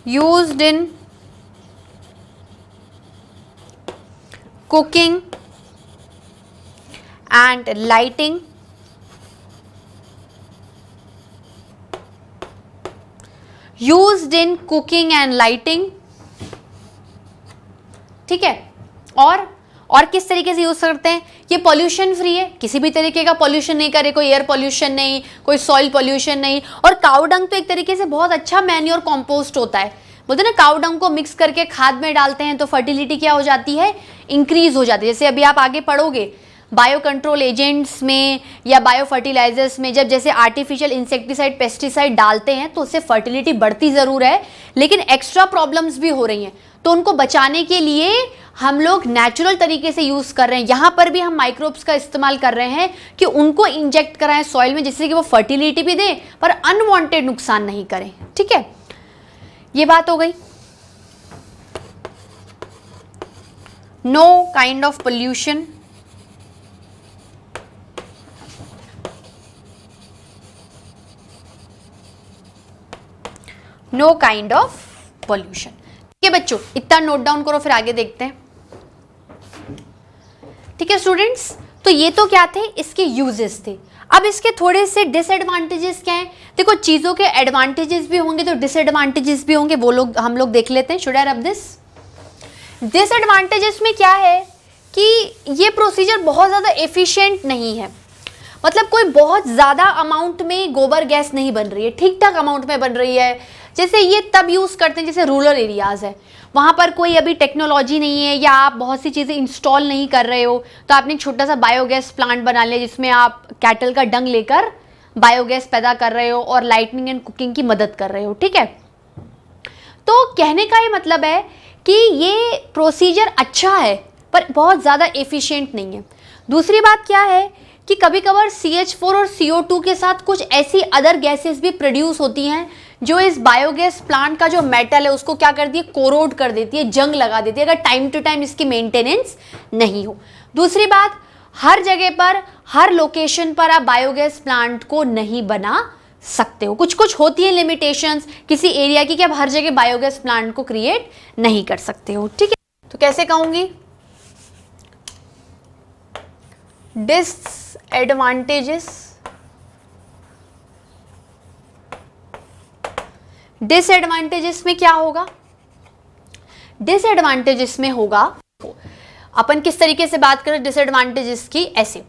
Speaker 1: used in cooking and lighting, used in cooking and lighting, ठीक है। और और किस तरीके से यूज करते हैं, ये पॉल्यूशन फ्री है, किसी भी तरीके का पॉल्यूशन नहीं करे, कोई एयर पॉल्यूशन नहीं, कोई सॉइल पॉल्यूशन नहीं। और काऊ डंग तो एक तरीके से बहुत अच्छा मैन्योर कंपोस्ट होता है। बोलते हैं ना, काऊ डंग को मिक्स करके खाद में डालते हैं तो फर्टिलिटी क्या हो जाती है, इंक्रीज हो जाती है। जैसे अभी आप आगे पढ़ोगे बायो कंट्रोल एजेंट्स में या बायो फर्टिलाइजर्स में, जब जैसे आर्टिफिशियल इंसेक्टिसाइड पेस्टिसाइड डालते हैं तो उससे फर्टिलिटी बढ़ती ज़रूर है, लेकिन एक्स्ट्रा प्रॉब्लम्स भी हो रही हैं। तो उनको बचाने के लिए हम लोग नेचुरल तरीके से यूज़ कर रहे हैं। यहाँ पर भी हम माइक्रोब्स का इस्तेमाल कर रहे हैं कि उनको इंजेक्ट कराएं सॉइल में, जिससे कि वो फर्टिलिटी भी दें पर अनवांटेड नुकसान नहीं करें। ठीक है, ये बात हो गई। Know kind of pollution, know kind of pollution. ठीक है बच्चों, इतना नोट डाउन करो, फिर आगे देखते हैं। ठीक है स्टूडेंट्स, तो ये तो क्या थे, इसके यूजेस थे। अब इसके थोड़े से डिसएडवांटेजेस क्या हैं। देखो, चीजों के एडवांटेजेस भी होंगे तो डिसएडवांटेजेस भी होंगे, वो लोग हम लोग देख लेते हैं। Should I rub this? Disadvantages में क्या है कि ये प्रोसीजर बहुत ज्यादा एफिशिएंट नहीं है। मतलब कोई बहुत ज़्यादा अमाउंट में गोबर गैस नहीं बन रही है, ठीक ठाक अमाउंट में बन रही है। जैसे ये तब यूज़ करते हैं जैसे रूरल एरियाज़ है, वहाँ पर कोई अभी टेक्नोलॉजी नहीं है या आप बहुत सी चीज़ें इंस्टॉल नहीं कर रहे हो, तो आपने एक छोटा सा बायोगैस प्लांट बना लिया जिसमें आप कैटल का डंग लेकर बायोगैस पैदा कर रहे हो और लाइटनिंग एंड कुकिंग की मदद कर रहे हो। ठीक है, तो कहने का ये मतलब है कि ये प्रोसीजर अच्छा है पर बहुत ज़्यादा एफिशिएंट नहीं है। दूसरी बात क्या है कि कभी कभार CH4 और CO2 के साथ कुछ ऐसी अदर गैसेस भी प्रोड्यूस होती हैं जो इस बायोगैस प्लांट का जो मेटल है उसको क्या करती है, कोरोड कर देती है, जंग लगा देती है, अगर टाइम टू टाइम इसकी मेंटेनेंस नहीं हो। दूसरी बात, हर जगह पर हर लोकेशन पर आप बायोगैस प्लांट को नहीं बना सकते हो। कुछ कुछ होती है लिमिटेशंस किसी एरिया की कि आप हर जगह बायोगैस प्लांट को क्रिएट नहीं कर सकते हो। ठीक है, तो कैसे कहूंगी, डिसएडवांटेजेस में क्या होगा, डिसएडवांटेजेस में होगा, अपन किस तरीके से बात करें डिसएडवांटेजेस की, ऐसे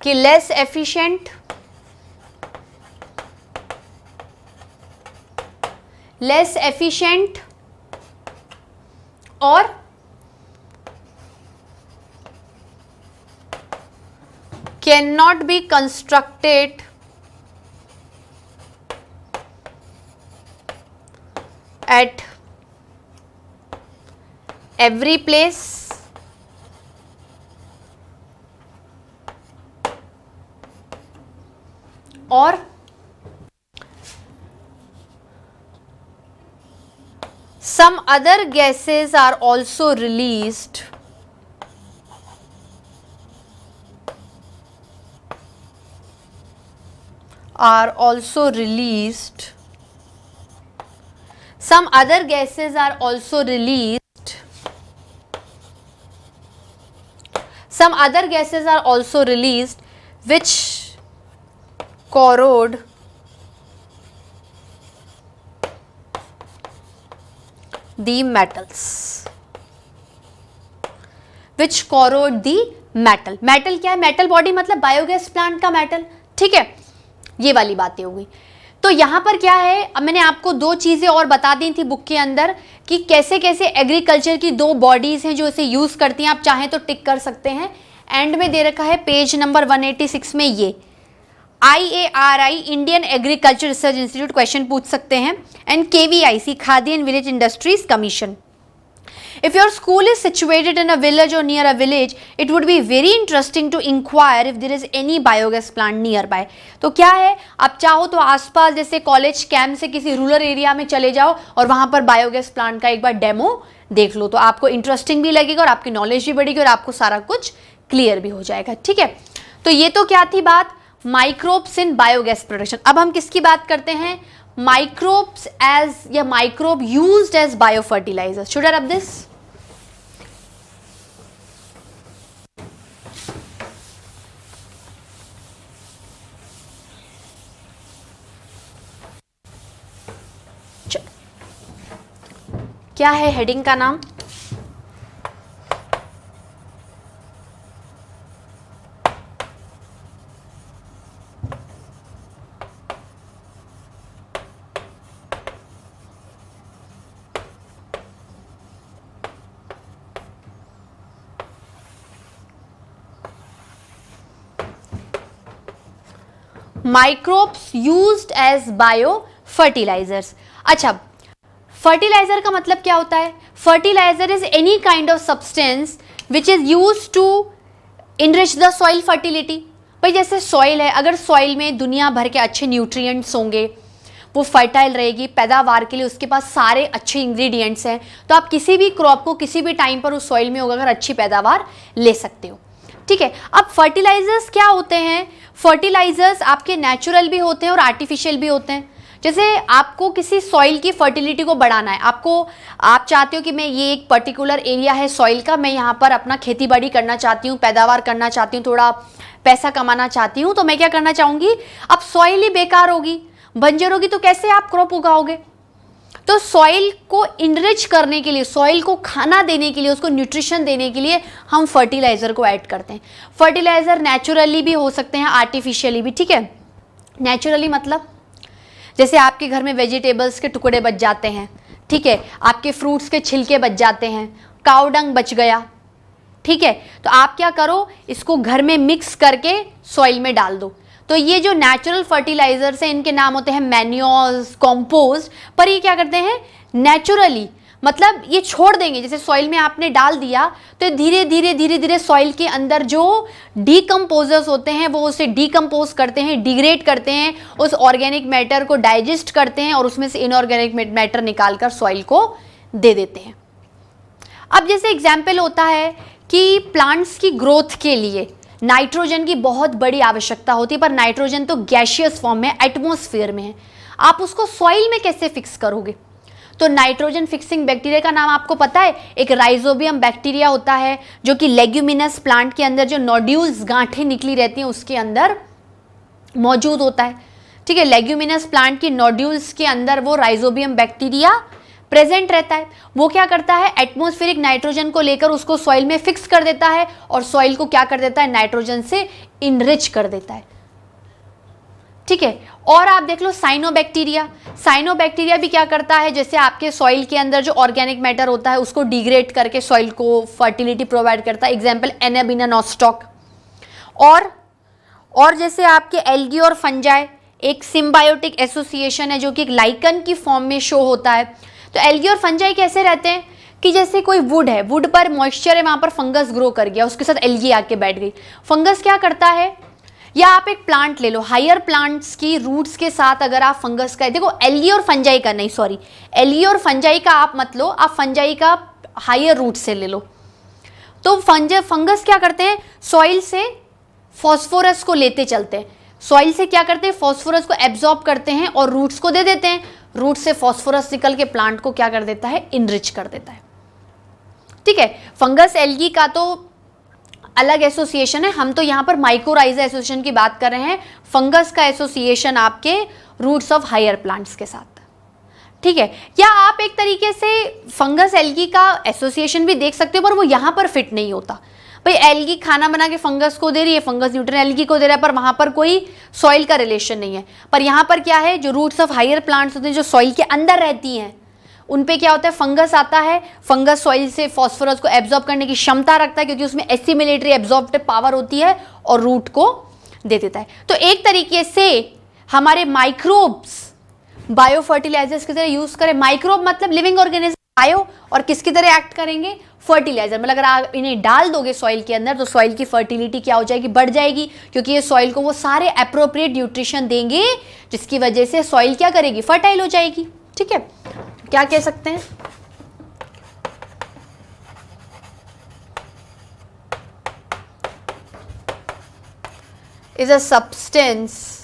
Speaker 1: कि लेस एफिशिएंट और cannot be constructed at every place or some other gases are also released some other gases are also released which corrode the metals, metal क्या है, मेटल बॉडी मतलब बायोगैस प्लांट का metal. ठीक है, ये वाली बातें हो गई। तो यहां पर क्या है, अब मैंने आपको दो चीजें और बता दी थी बुक के अंदर कि कैसे कैसे एग्रीकल्चर की दो बॉडीज हैं जो इसे यूज करती हैं। आप चाहें तो टिक कर सकते हैं, एंड में दे रखा है पेज नंबर 186 में, ये IARI Indian agriculture research institute question पूछ सकते हैं, and KVIC khadi and village industries commission. If your school is situated in a village or near a village, it would be very interesting to inquire if there is any biogas plant nearby. तो क्या है, आप चाहो तो आसपास जैसे college camp से किसी रूरल एरिया में चले जाओ और वहां पर बायोगैस प्लांट का एक बार डेमो देख लो, तो आपको इंटरेस्टिंग भी लगेगा और आपकी नॉलेज भी बढ़ेगी और आपको सारा कुछ क्लियर भी हो जाएगा। ठीक है, तो ये तो क्या थी बात, माइक्रोब्स इन बायोगैस प्रोडक्शन। अब हम किसकी बात करते हैं, माइक्रोब्स एज या microbe used as bio fertilizer. Should I rub this? क्या है हेडिंग का नाम, microbes used as bio fertilizers. अच्छा, फर्टिलाइजर का मतलब क्या होता है? Fertilizer is any kind of substance which is used to enrich the soil fertility. भाई जैसे सॉइल है, अगर सॉइल में दुनिया भर के अच्छे न्यूट्रिएंट्स होंगे, वो फर्टाइल रहेगी, पैदावार के लिए उसके पास सारे अच्छे इंग्रेडिएंट्स हैं, तो आप किसी भी क्रॉप को किसी भी टाइम पर उस सॉइल में होकर अच्छी पैदावार ले सकते हो। ठीक है, अब फर्टिलाइजर्स क्या होते हैं? फर्टिलाइजर्स आपके नेचुरल भी होते हैं और आर्टिफिशियल भी होते हैं। जैसे आपको किसी सॉइल की फर्टिलिटी को बढ़ाना है, आप चाहते हो कि मैं ये एक पर्टिकुलर एरिया है सॉइल का, मैं यहाँ पर अपना खेती बाड़ी करना चाहती हूँ, पैदावार करना चाहती हूँ, थोड़ा पैसा कमाना चाहती हूँ, तो मैं क्या करना चाहूँगी? अब सॉइल ही बेकार होगी, बंजर होगी, तो कैसे आप क्रॉप उगाओगे? तो सॉइल को इनरिच करने के लिए, सॉइल को खाना देने के लिए, उसको न्यूट्रिशन देने के लिए हम फर्टिलाइजर को ऐड करते हैं। फर्टिलाइजर नेचुरली भी हो सकते हैं, आर्टिफिशियली भी। ठीक है, नेचुरली मतलब जैसे आपके घर में वेजिटेबल्स के टुकड़े बच जाते हैं, ठीक है, आपके फ्रूट्स के छिलके बच जाते हैं, काऊ डंग बच गया, ठीक है, तो आप क्या करो, इसको घर में मिक्स करके सॉइल में डाल दो। तो ये जो नेचुरल फर्टिलाइजर्स हैं, इनके नाम होते हैं मैन्योर्स, कंपोस्ट। पर ये क्या करते हैं? नेचुरली, मतलब ये छोड़ देंगे, जैसे सॉइल में आपने डाल दिया तो धीरे धीरे धीरे धीरे सॉइल के अंदर जो डीकम्पोजर्स होते हैं वो उसे डीकम्पोज करते हैं, डिग्रेड करते हैं, उस ऑर्गेनिक मैटर को डाइजेस्ट करते हैं और उसमें से इनऑर्गेनिक मैटर निकालकर सॉइल को दे देते हैं। अब जैसे एग्जाम्पल होता है कि प्लांट्स की ग्रोथ के लिए नाइट्रोजन की बहुत बड़ी आवश्यकता होती है, पर नाइट्रोजन तो गैसियस फॉर्म में, एटमॉस्फेयर में है, आप उसको सॉइल में कैसे फिक्स करोगे? तो नाइट्रोजन फिक्सिंग बैक्टीरिया का नाम आपको पता है? एक राइजोबियम बैक्टीरिया होता है जो कि लेग्यूमिनस प्लांट के अंदर जो नोड्यूल्स, गांठें निकली रहती हैं, उसके अंदर मौजूद होता है। ठीक है, लेग्यूमिनस प्लांट की नोड्यूल्स के अंदर वो राइजोबियम बैक्टीरिया प्रेजेंट रहता है। वो क्या करता है? एटमॉस्फेरिक नाइट्रोजन को लेकर उसको सॉइल में फिक्स कर देता है और सॉइल को क्या कर देता है? नाइट्रोजन से इनरिच कर देता है। ठीक है, और आप देख लो साइनोबैक्टीरिया। साइनोबैक्टीरिया भी क्या करता है? जैसे आपके सॉइल के अंदर जो ऑर्गेनिक मैटर होता है उसको डिग्रेड करके सॉइल को फर्टिलिटी प्रोवाइड करता है। Example Anabaena nostoc. और जैसे आपके एल्गी और फंजाई एक सिम्बायोटिक एसोसिएशन है जो कि एक लाइकन की फॉर्म में शो होता है। तो एल्गी और फंजाई कैसे रहते हैं कि जैसे कोई वुड है, वुड पर मॉइस्चर है, वहां पर फंगस ग्रो कर गया, उसके साथ एल्गी आके बैठ गई। फंगस क्या करता है? या आप एक प्लांट ले लो, हायर प्लांट्स की रूट्स के साथ अगर आप फंगस का, देखो एल्गी और फंजाई का नहीं, सॉरी, एल्गी और फंजाई का आप मत लो, आप फंजाई का हायर रूट से ले लो। तो फंगस क्या करते हैं? सॉइल से फॉस्फोरस को लेते चलते हैं, सॉइल से क्या करते हैं? फॉस्फोरस को एब्जॉर्ब करते हैं और रूट्स को दे देते हैं। रूट से फॉस्फोरस निकल के प्लांट को क्या कर देता है? इनरिच कर देता है। ठीक है, फंगस एल्गी का तो अलग एसोसिएशन है, हम तो यहाँ पर माइकोराइजा एसोसिएशन की बात कर रहे हैं। फंगस का एसोसिएशन आपके रूट्स ऑफ हायर प्लांट्स के साथ। ठीक है, या आप एक तरीके से फंगस एल्गी का एसोसिएशन भी देख सकते हो, पर वो यहाँ पर फिट नहीं होता। भाई एल्गी खाना बना के फंगस को दे रही है, फंगस न्यूट्रिएंट एल्गी को दे रहा है, पर वहां पर कोई सॉइल का रिलेशन नहीं है। पर यहाँ पर क्या है? जो रूट्स ऑफ हायर प्लांट्स होते हैं, जो सॉइल के अंदर रहती हैं, उन पे क्या होता है? फंगस आता है। फंगस सॉइल से फॉस्फोरस को एब्जॉर्ब करने की क्षमता रखता है क्योंकि उसमें एसिमिलेटरी एब्जॉर्प्टिव पावर होती है और रूट को दे देता है। तो एक तरीके से हमारे माइक्रोब्स बायो फर्टिलाइजर्स की तरह यूज करें। माइक्रोब मतलब लिविंग ऑर्गेनिज्म, बायो, और किसकी तरह एक्ट करेंगे? फर्टिलाइजर। मतलब अगर आप इन्हें डाल दोगे सॉइल के अंदर तो सॉइल की फर्टिलिटी क्या हो जाएगी? बढ़ जाएगी, क्योंकि ये सॉइल को वो सारे एप्रोप्रिएट न्यूट्रिशन देंगे जिसकी वजह से सॉइल क्या करेगी? फर्टाइल हो जाएगी। ठीक है, क्या कह सकते हैं? Is a substance,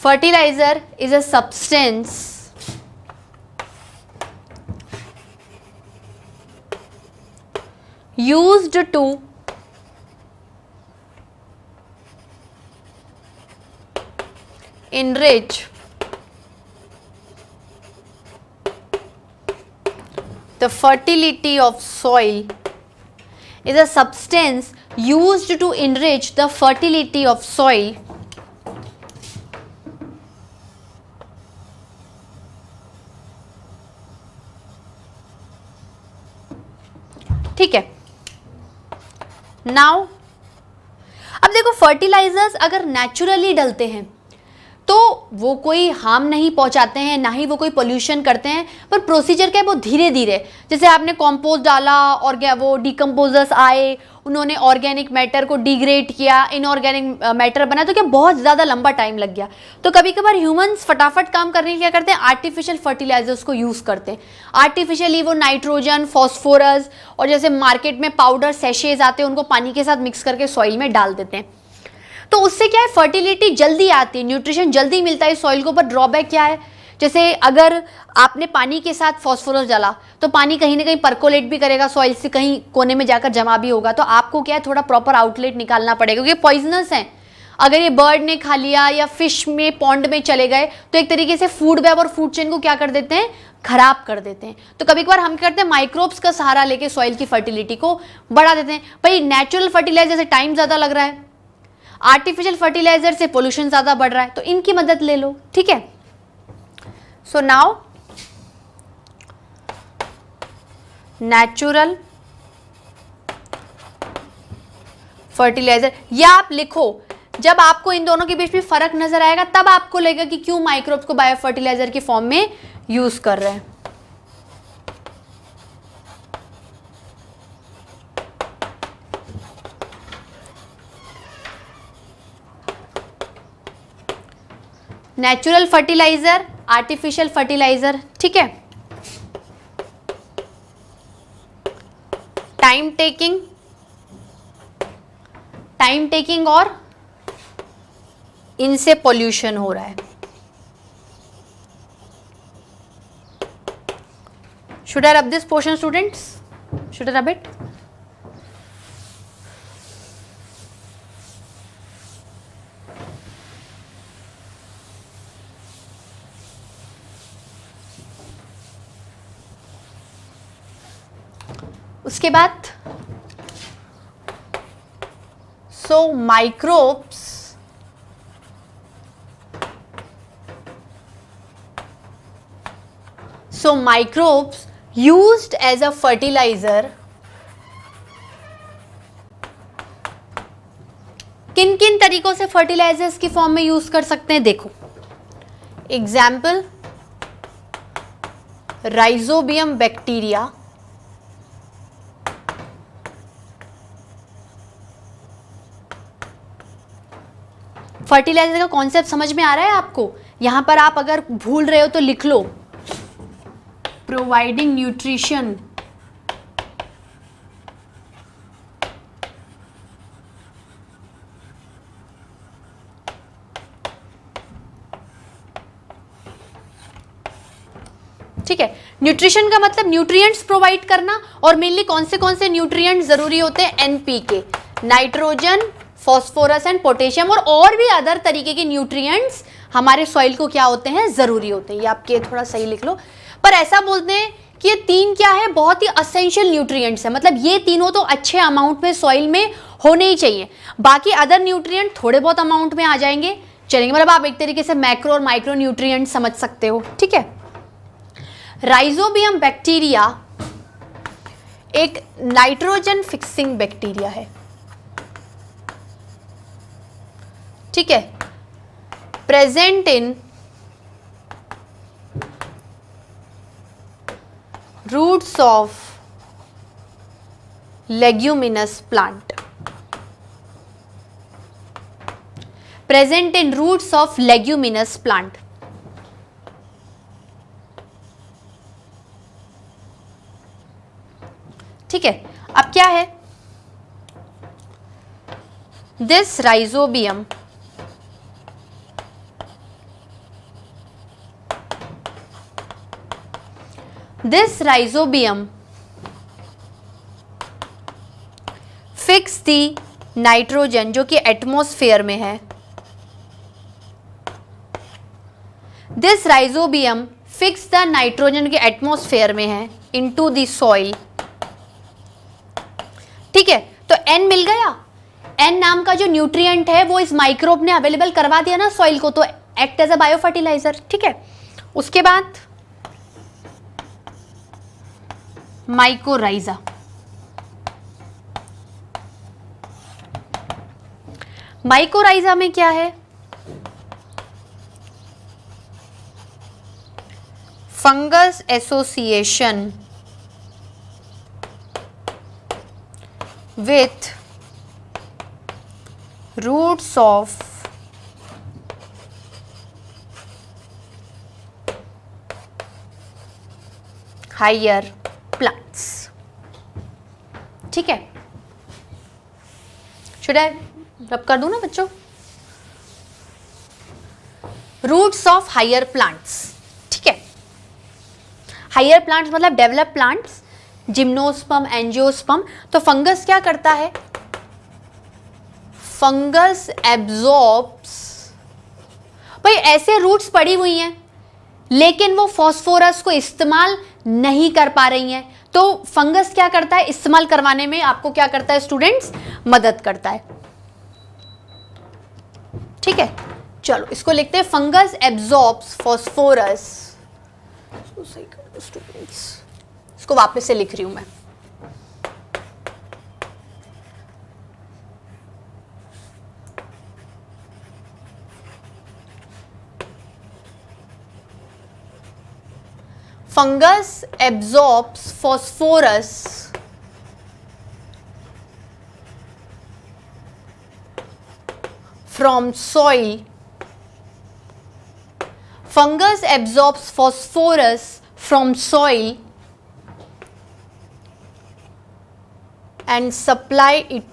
Speaker 1: fertilizer is a substance used to enrich the fertility of soil, is a substance used to enrich the fertility of soil ठीक है। नाउ अब देखो फर्टिलाइजर्स अगर नेचुरली डलते हैं तो वो कोई हार्म नहीं पहुंचाते हैं, ना ही वो कोई पोल्यूशन करते हैं, पर प्रोसीजर क्या है वो धीरे धीरे, जैसे आपने कंपोस्ट डाला और क्या वो डिकम्पोजर्स आए, उन्होंने ऑर्गेनिक मैटर को डिग्रेड किया, इनऑर्गेनिक मैटर बना, तो क्या बहुत ज़्यादा लंबा टाइम लग गया। तो कभी कभार ह्यूमंस फटाफट काम करने के क्या करते हैं, आर्टिफिशियल फर्टिलाइजर्स को यूज़ करते हैं। आर्टिफिशियली वो नाइट्रोजन, फॉस्फोरस और जैसे मार्केट में पाउडर सैशेज आते हैं उनको पानी के साथ मिक्स करके सॉइल में डाल देते हैं। तो उससे क्या है, फर्टिलिटी जल्दी आती है, न्यूट्रिशन जल्दी मिलता है सॉइल को। पर ड्रॉबैक क्या है, जैसे अगर आपने पानी के साथ फॉस्फोरस डाला तो पानी कहीं ना कहीं परकोलेट भी करेगा सॉइल से, कहीं कोने में जाकर जमा भी होगा। तो आपको क्या है, थोड़ा प्रॉपर आउटलेट निकालना पड़ेगा, क्योंकि पॉइजनस है। अगर ये बर्ड ने खा लिया या फिश में पॉन्ड में चले गए तो एक तरीके से फूड वेब और फूड चेन को क्या कर देते हैं, खराब कर देते हैं। तो कभी कभार हम क्या करते हैं, माइक्रोब्स का सहारा लेके सॉइल की फर्टिलिटी को बढ़ा देते हैं। भाई नेचुरल फर्टिलाइजर से टाइम ज्यादा लग रहा है, आर्टिफिशियल फर्टिलाइजर से पोल्यूशन ज्यादा बढ़ रहा है, तो इनकी मदद ले लो, ठीक है। सो नाउ नेचुरल फर्टिलाइजर, या आप लिखो, जब आपको इन दोनों के बीच में फर्क नजर आएगा तब आपको लगेगा कि क्यों माइक्रोब्स को बायो फर्टिलाइजर के फॉर्म में यूज कर रहे हैं। नेचुरल फर्टिलाइजर, आर्टिफिशियल फर्टिलाइजर, ठीक है। टाइम टेकिंग और इनसे पोल्यूशन हो रहा है। Should I rub this portion students, should I rub it? उसके बाद microbes used as a fertilizer किन किन तरीकों से फर्टिलाइजर्स की फॉर्म में यूज कर सकते हैं, देखो। एग्जाम्पल, राइजोबियम बैक्टीरिया, फर्टिलाइजर का कॉन्सेप्ट समझ में आ रहा है आपको? यहां पर आप अगर भूल रहे हो तो लिख लो, प्रोवाइडिंग न्यूट्रिशन ठीक है। न्यूट्रिशन का मतलब न्यूट्रिएंट्स प्रोवाइड करना, और मेनली कौन से न्यूट्रिएंट्स जरूरी होते हैं, NPK, nitrogen, phosphorus and potassium, और भी अदर तरीके के न्यूट्रिएंट्स हमारे सॉइल को क्या होते हैं, जरूरी होते हैं। ये आपके थोड़ा सही लिख लो। पर ऐसा बोलते हैं कि ये तीन क्या है, बहुत ही असेंशियल न्यूट्रिएंट्स है, मतलब ये तीनों तो अच्छे अमाउंट में सॉइल में होने ही चाहिए, बाकी अदर न्यूट्रिएंट थोड़े बहुत अमाउंट में आ जाएंगे चलेंगे। मतलब आप एक तरीके से मैक्रो और माइक्रो न्यूट्रिएंट समझ सकते हो, ठीक है। राइजोबियम बैक्टीरिया एक नाइट्रोजन फिक्सिंग बैक्टीरिया है, ठीक है, present in roots of leguminous plant, present in roots of leguminous plant. ठीक है। अब क्या है, this rhizobium fix the nitrogen जो कि एटमॉस्फेयर में है, this rhizobium fix the nitrogen के एटमॉस्फेयर में है इनटू द सॉइल, ठीक है। तो N मिल गया, N नाम का जो न्यूट्रिएंट है वो इस माइक्रोब ने अवेलेबल करवा दिया ना सॉइल को, तो act as a bio fertilizer, ठीक है। उसके बाद माइकोराइजा, माइकोराइजा में क्या है? Fungus association with roots of higher plants. ठीक है, शुड आई रब कर दूं ना बच्चों? रूट्स ऑफ हायर प्लांट्स, ठीक है। हायर प्लांट्स मतलब डेवलप प्लांट्स, जिम्नोस्पर्म, एंजियोस्पर्म। तो फंगस क्या करता है? फंगस एब्जॉर्ब्स, भाई ऐसे रूट्स पड़ी हुई हैं लेकिन वो फास्फोरस को इस्तेमाल नहीं कर पा रही हैं, तो फंगस क्या करता है? इस्तेमाल करवाने में आपको क्या करता है स्टूडेंट्स? मदद करता है, ठीक है। चलो इसको लिखते हैं, फंगस एब्जॉर्ब्स फास्फोरस। सही कर स्टूडेंट्स, इसको वापस से लिख रही हूं मैं। Fungus absorbs phosphorus from soil. Fungus absorbs phosphorus from soil and supply it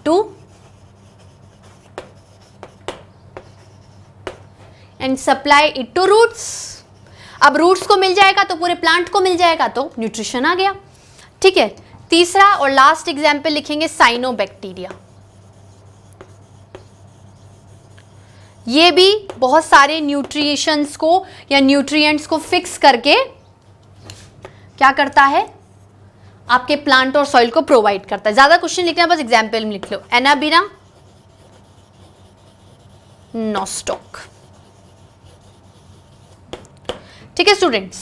Speaker 1: to roots। अब रूट्स को मिल जाएगा तो पूरे प्लांट को मिल जाएगा, तो न्यूट्रिशन आ गया, ठीक है। तीसरा और लास्ट एग्जाम्पल लिखेंगे साइनोबैक्टीरिया। ये भी बहुत सारे न्यूट्रिशंस को या न्यूट्रिएंट्स को फिक्स करके क्या करता है? आपके प्लांट और सॉइल को प्रोवाइड करता है। ज्यादा क्वेश्चन लिखना है, बस एग्जाम्पल में लिख लो। एनाबीना नोस्टॉक, ठीक है स्टूडेंट्स।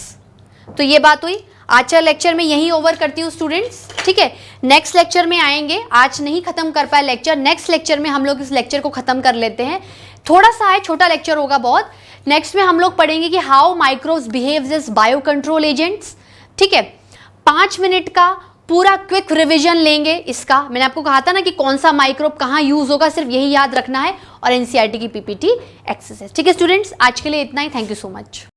Speaker 1: तो ये बात हुई। आज का लेक्चर में यही ओवर करती हूँ स्टूडेंट्स, ठीक है। नेक्स्ट लेक्चर में आएंगे, आज नहीं खत्म कर पाए लेक्चर, नेक्स्ट लेक्चर में हम लोग इस लेक्चर को खत्म कर लेते हैं। थोड़ा सा है, छोटा लेक्चर होगा बहुत। नेक्स्ट में हम लोग पढ़ेंगे कि how microbes behaves as bio control agents, ठीक है। 5 मिनट का पूरा क्विक रिवीजन लेंगे इसका। मैंने आपको कहा था ना कि कौन सा माइक्रोब कहाँ यूज होगा, सिर्फ यही याद रखना है, और एनसीईआरटी की पीपीटी एक्सरसाइज, ठीक है स्टूडेंट्स। आज के लिए इतना ही, थैंक यू सो मच।